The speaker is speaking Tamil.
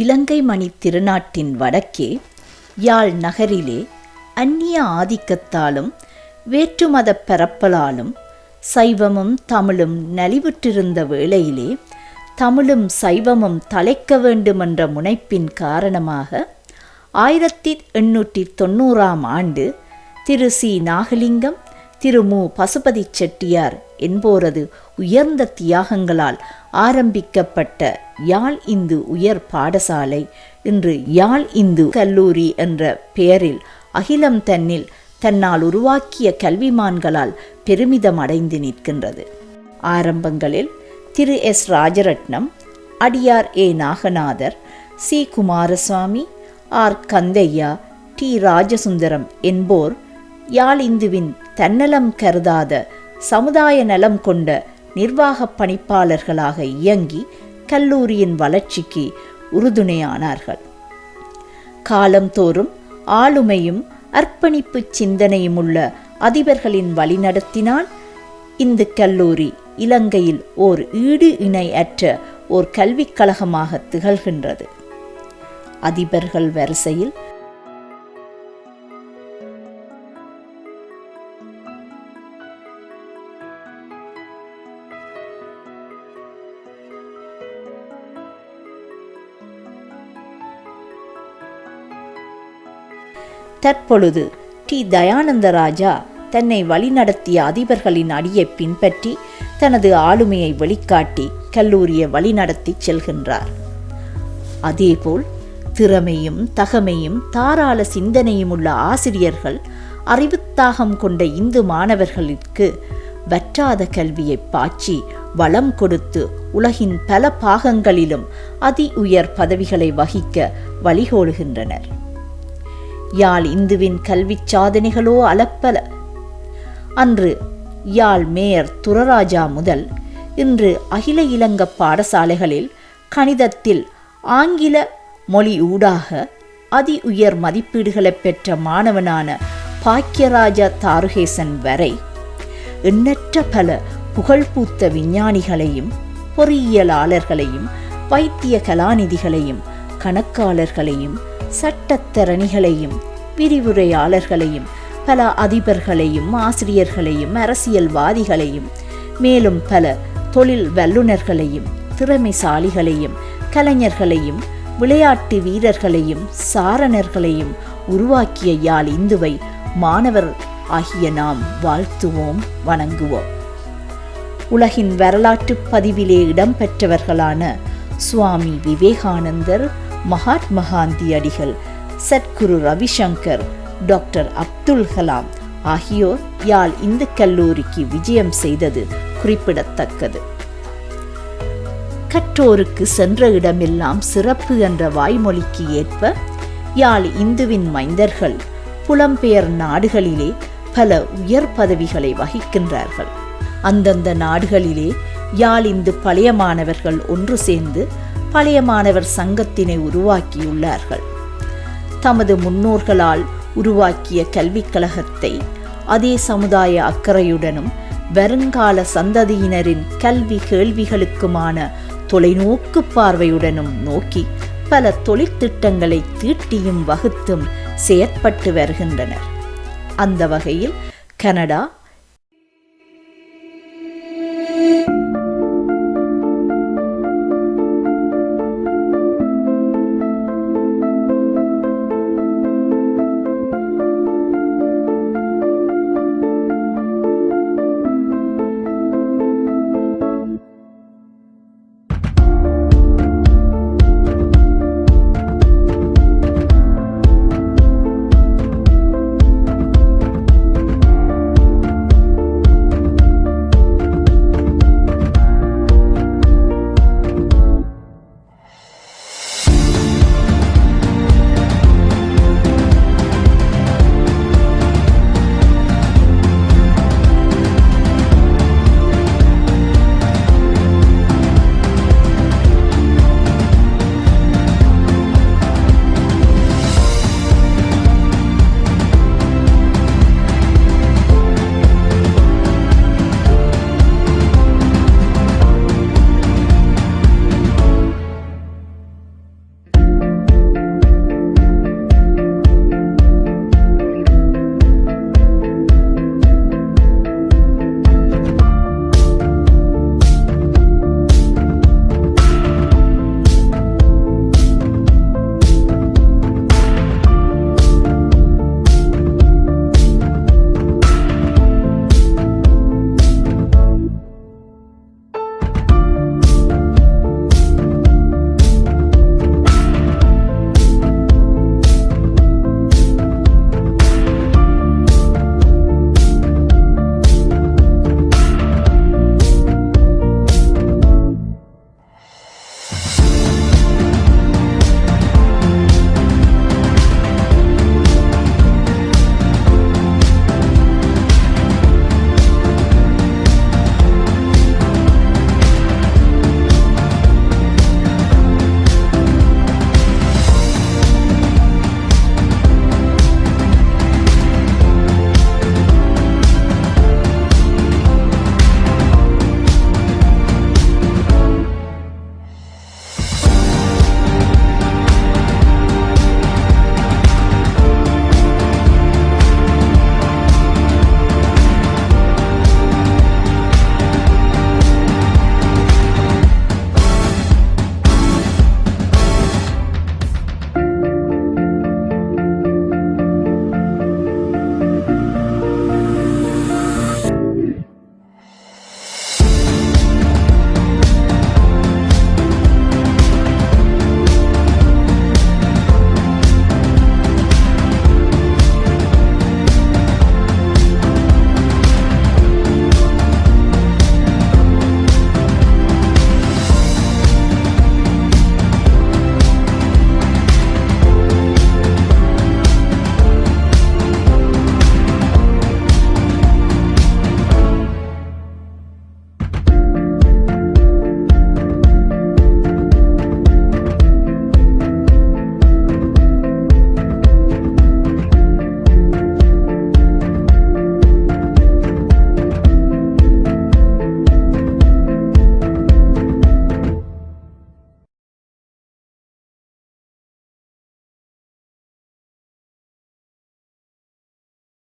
இலங்கை மணி திருநாட்டின் வடக்கே யாழ் நகரிலே அந்நிய ஆதிக்கத்தாலும் வேற்றுமத பரப்பலாலும் சைவமும் தமிழும் நலிவுற்றிருந்த வேளையிலே தமிழும் சைவமும் தழைக்க வேண்டுமென்ற முனைப்பின் காரணமாக 1890ஆம் ஆண்டு திரு சி. நாகலிங்கம், திரு மு. பசுபதி செட்டியார் என்போரது உயர்ந்த தியாகங்களால் ஆரம்பிக்கப்பட்ட யாழ் இந்து உயர் பாடசாலை இன்று யாழ் இந்து கல்லூரி என்ற பெயரில் அகிலம் தன்னால் உருவாக்கிய கல்விமான்களால் பெருமிதம் அடைந்து நிற்கின்றது. ஆரம்பங்களில் திரு எஸ். ராஜரட்னம், அடியார் A. Naganathar, C. Kumaraswamy, R. Kandiah, T. Rajasundaram என்போர் யாழ் இந்துவின் தன்னலம் கருதாத சமுதாய நலம் கொண்ட நிர்வாக பணிப்பாளர்களாக இயங்கி கல்லூரியின் வளர்ச்சிக்கு உறுதுணையானார்கள். காலந்தோறும் ஆளுமையும் அர்ப்பணிப்பு சிந்தனையும் உள்ள அதிபர்களின் வழிநடத்தினால் இந்த கல்லூரி இலங்கையில் ஓர் ஈடு இணை அற்ற ஓர் கல்விக் கழகமாக திகழ்கின்றது. அதிபர்கள் வரிசையில் தற்பொழுது டி. தயானந்தராஜா தன்னை வழிநடத்திய அதிபர்களின் அடியை பின்பற்றி தனது ஆளுமையை வெளிக்காட்டி கல்லூரியை வழிநடத்தி செல்கின்றார். அதேபோல் திறமையும் தகமையும் தாராள சிந்தனையும் உள்ள ஆசிரியர்கள், அறிவுத்தாகம் கொண்ட இந்து மாணவர்களுக்கு வற்றாத கல்வியை பாய்ச்சி வளம் கொடுத்து உலகின் பல பாகங்களிலும் அதி உயர் பதவிகளை வகிக்க வழிகோலுகின்றனர். யாழ் இந்துவின் கல்வி சாதனைகளோ அளப்பல. அன்று யாழ் மேயர் துரராஜா முதல் இன்று அகில இலங்கை பாடசாலைகளில் கணிதத்தில் ஆங்கில மொழி ஊடாக அதி உயர் மதிப்பீடுகளை பெற்ற மாணவனான பாக்கியராஜா தாருகேசன் வரை எண்ணற்ற பல புகழ்பூத்த விஞ்ஞானிகளையும் பொறியியலாளர்களையும் வைத்திய கலாநிதிகளையும் கணக்காளர்களையும் சட்டத்தரணிகளையும் விரிவுரையாளர்களையும் பல அதிபர்களையும் ஆசிரியர்களையும் அரசியல்வாதிகளையும் மேலும் பல தொழில் வல்லுநர்களையும் திறமைசாலிகளையும் கலைஞர்களையும் விளையாட்டு வீரர்களையும் சாரணர்களையும் உருவாக்கிய யாழ் இந்துவை மாணவர் ஆகிய நாம் வாழ்த்துவோம், வணங்குவோம். உலகின் வரலாற்று பதிவிலே இடம்பெற்றவர்களான சுவாமி விவேகானந்தர், மகாத்மா காந்தி அடிகள், சத்குரு ரவிசங்கர், டாக்டர் அப்துல் கலாம் ஆகியோர் யாழ் இந்து கல்லூரிக்கு விஜயம் செய்தது குறிப்பிடத்தக்கது. கற்றோருக்கு சென்ற இடமெல்லாம் சிறப்பு என்ற வாய்மொழிக்கு ஏற்ப யாழ் இந்துவின் மைந்தர்கள் புலம்பெயர் நாடுகளிலே பல உயர் பதவிகளை வகிக்கின்றார்கள். அந்தந்த நாடுகளிலே யாழ் இந்து பழைய மாணவர்கள் ஒன்று சேர்ந்து பழைய மாணவர் சங்கத்தினை உருவாக்கியுள்ளார்கள். தமது முன்னோர்களால் உருவாக்கிய கல்விக் கழகத்தை அதே சமுதாய அக்கறையுடனும் வருங்கால சந்ததியினரின் கல்வி கேள்விகளுக்குமான தொலைநோக்கு பார்வையுடனும் நோக்கி பல தொழிற்திட்டங்களை தீட்டியும் வகுத்தும் செயற்பட்டு வருகின்றனர். அந்த வகையில் கனடா,